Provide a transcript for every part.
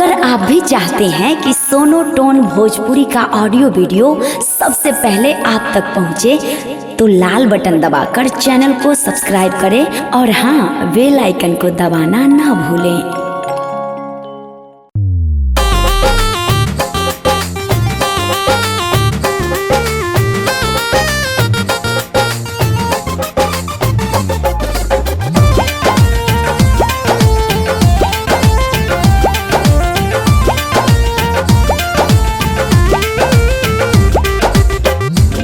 अगर आप भी चाहते हैं कि सोनोटोन भोजपुरी का ऑडियो वीडियो सबसे पहले आप तक पहुंचे, तो लाल बटन दबाकर चैनल को सब्सक्राइब करें और हाँ, बेल आइकन को दबाना ना भूलें।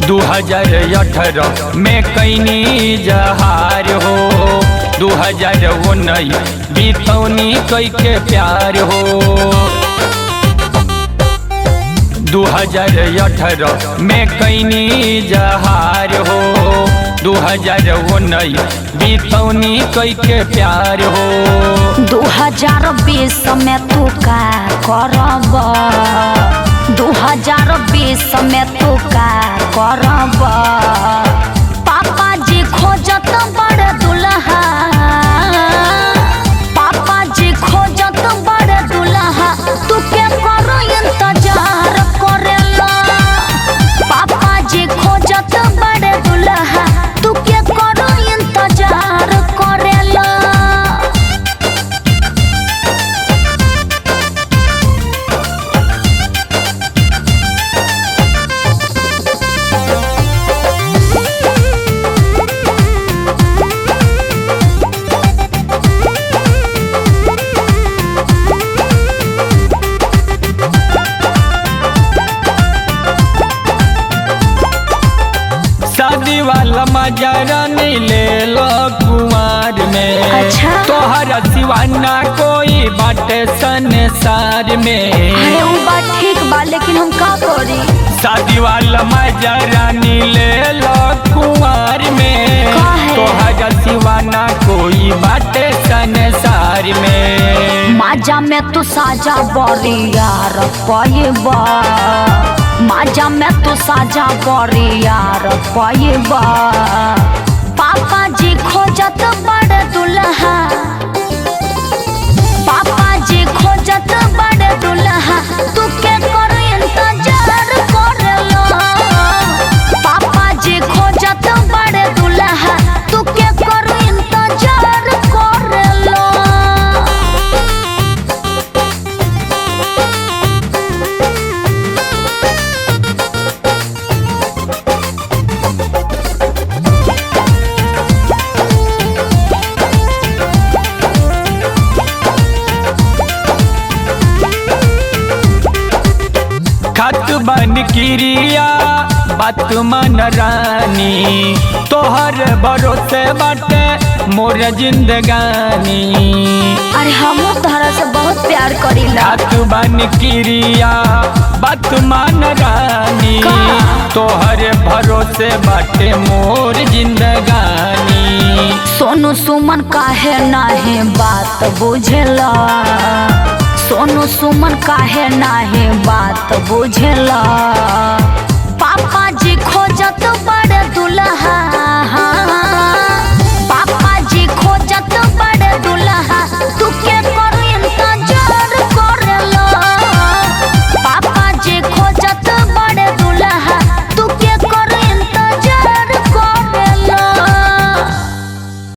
2018 में कैनी जहार हो, 2019 बीतौनी कई के प्यार हो। 2018 में कैनी जहार हो, 2019 बीतौनी कई के प्यार हो। 2020 में तू का करब, 2020 में तू का करब, पापा जी खोजत बड़ दुल्हा, पापा जी खोजत बड़ दुल्हा, तू के करो इंतजार करेला, पापा जी खोजत बड़ दुल्हा, तू के करो इंतजार करेला। शादी वाला मजा नहीं ले लो कुमार में। अच्छा? तोहरा सिवाना कोई बाटे संसार में। अरे वो बात ठीक बा, लेकिन हम का करी? शादी वाला मजा रानी ले लो कुमार में। तोहरा सिवाना कोई बाटे संसार में। माजा में तू साजा बड़ी यार पाएबा, माजा में तू साजा बड़ी यार पाएबा, पापा जी खोजत बड़ दुल्हा, पापा जी खोजत बड़ दुल्हा, तू के कर इंतजार करेला, पापा जी खोजत बड़ दुल्हा, तू के कर इंतजार करेला। खत बन क्रिया बात मन रानी, तोहर भरोसे बाटे मोर जिंदगानी। अरे हम तोहरा से बहुत प्यार करीला। खत बन क्रिया बात मन रानी, तोहर भरोसे बाटे मोर जिंदगानी। सोनू सुमन काहे नाहे बात बुझेला, सोनू सुमन काहे नाहे बात बुझेला।